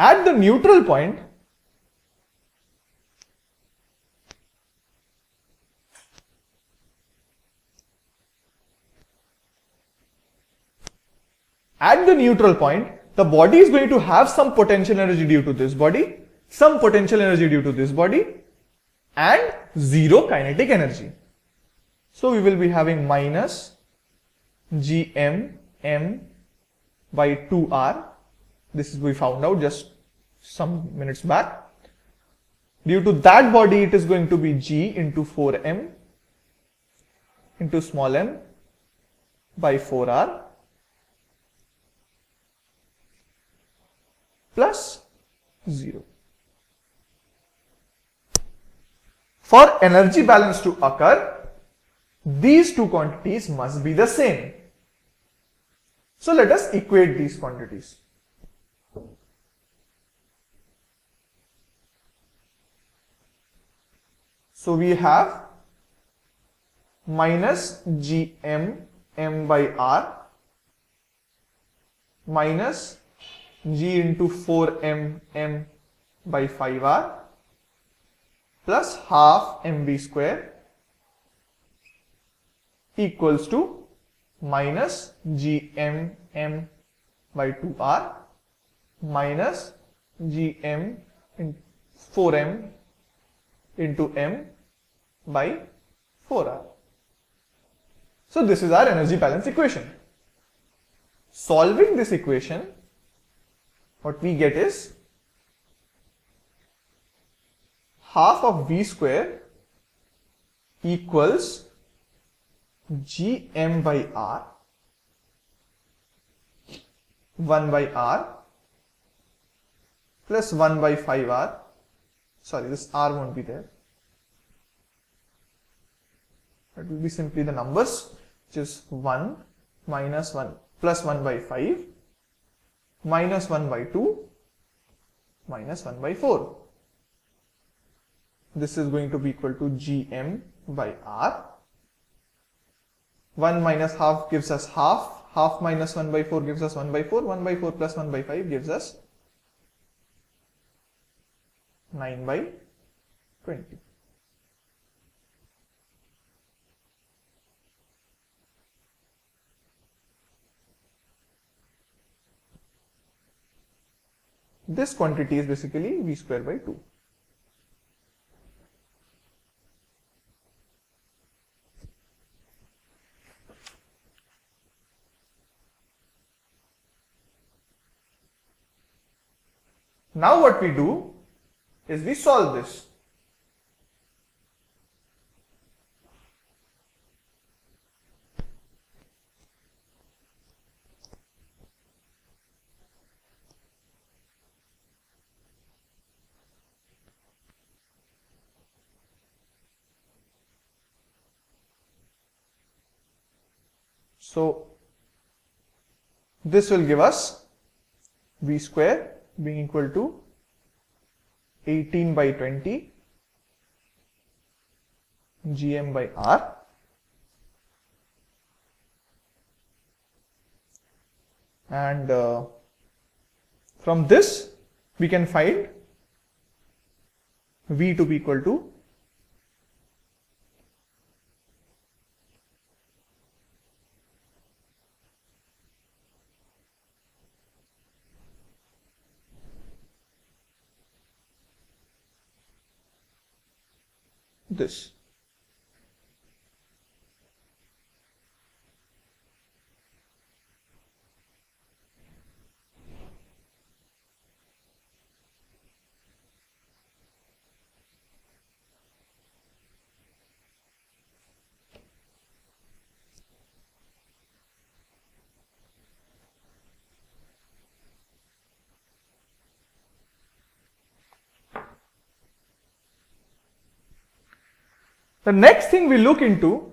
At the neutral point, the body is going to have some potential energy due to this body, some potential energy due to this body, and zero kinetic energy. So we will be having minus gm m by 2r. This is we found out just some minutes back. Due to that body, it is going to be g into 4m into small m by 4r plus 0. For energy balance to occur, these two quantities must be the same. So let us equate these quantities. So we have minus gm m by r minus g into 4m m by 5r plus half mv square equals to minus gm m by 2r minus gm in 4m into m by 4r. So this is our energy balance equation. Solving this equation, what we get is half of v square equals gm by r 1 by r plus 1 by 5r. Sorry, this r won't be there. It will be simply the numbers, which is 1 minus 1 plus 1 by 5 minus 1 by 2 minus 1 by 4. This is going to be equal to gm by r. 1 minus half gives us half. Half minus 1 by 4 gives us 1 by 4. 1 by 4 plus 1 by 5 gives us 9 by 20. This quantity is basically v square by 2. Now what we do is we solve this. So this will give us v square being equal to 18 by 20 gm by r and from this we can find v to be equal to this. The next thing we look into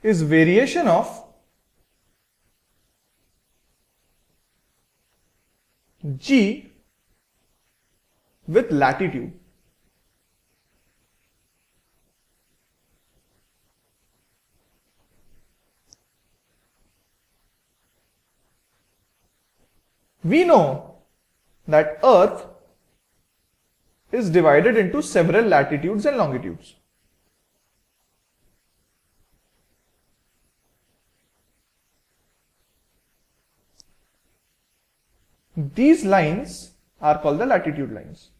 is variation of g with latitude. We know that Earth is divided into several latitudes and longitudes. These lines are called the latitude lines.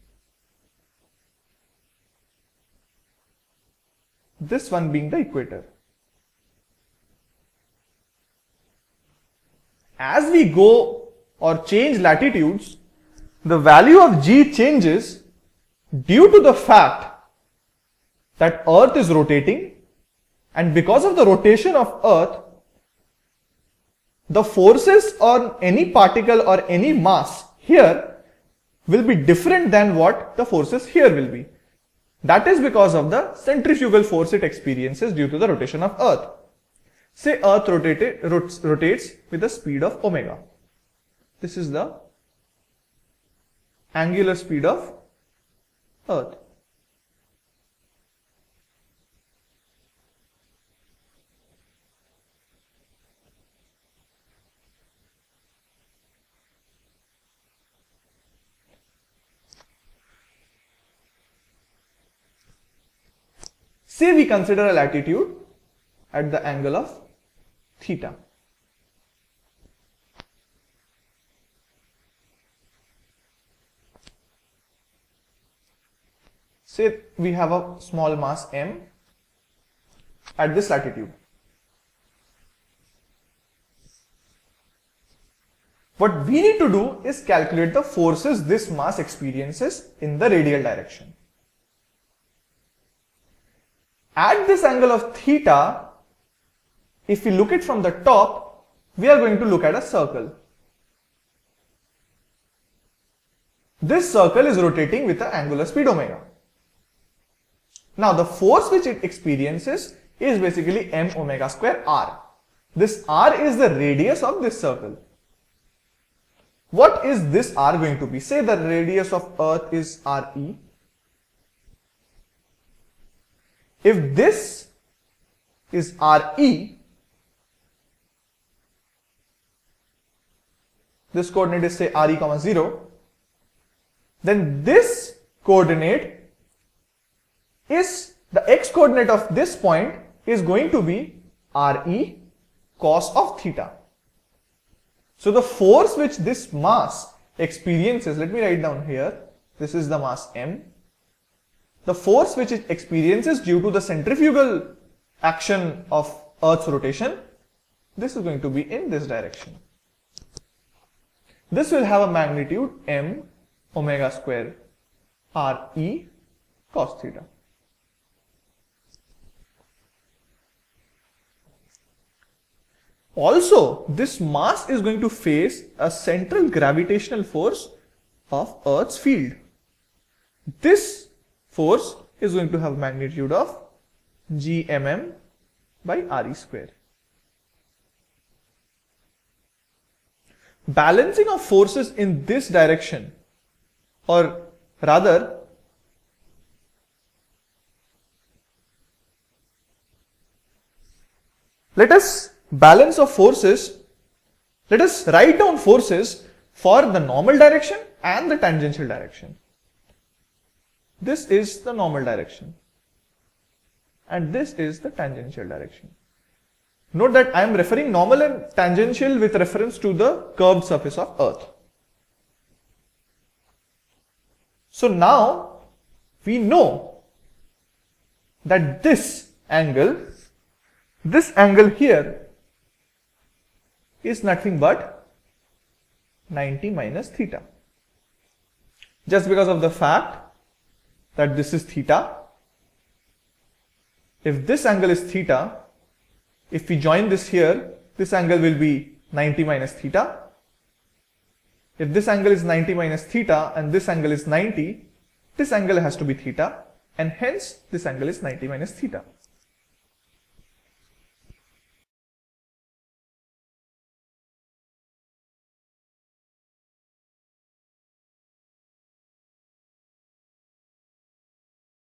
This one being the equator. As we go or change latitudes, the value of G changes due to the fact that Earth is rotating, and because of the rotation of Earth, the forces on any particle or any mass here will be different than what the forces here will be. That is because of the centrifugal force it experiences due to the rotation of Earth. Say Earth rotates with the speed of omega. This is the angular speed of Earth. Say we consider a latitude at the angle of theta. Say we have a small mass m at this latitude. What we need to do is calculate the forces this mass experiences in the radial direction. At this angle of theta, if we look it from the top, we are going to look at a circle. This circle is rotating with the angular speed omega. Now the force which it experiences is basically m omega square r. This r is the radius of this circle. What is this r going to be? Say the radius of Earth is re. If this is re, this coordinate is say re comma 0, then this coordinate is the x coordinate of this point is going to be re cos of theta. So the force which this mass experiences, let me write down here, this is the mass m. The force which it experiences due to the centrifugal action of Earth's rotation, this is going to be in this direction. This will have a magnitude m omega square re cos theta. Also, this mass is going to face a central gravitational force of Earth's field. This force is going to have magnitude of gmm by re square. Balancing of forces in this direction, or rather let us balance of forces, let us write down forces for the normal direction and the tangential direction. This is the normal direction and this is the tangential direction. Note that I am referring normal and tangential with reference to the curved surface of Earth. So now we know that this angle here is nothing but 90 minus theta. Just because of the fact that this is theta. If this angle is theta, if we join this here, this angle will be 90 minus theta. If this angle is 90 minus theta and this angle is 90, this angle has to be theta, and hence this angle is 90 minus theta.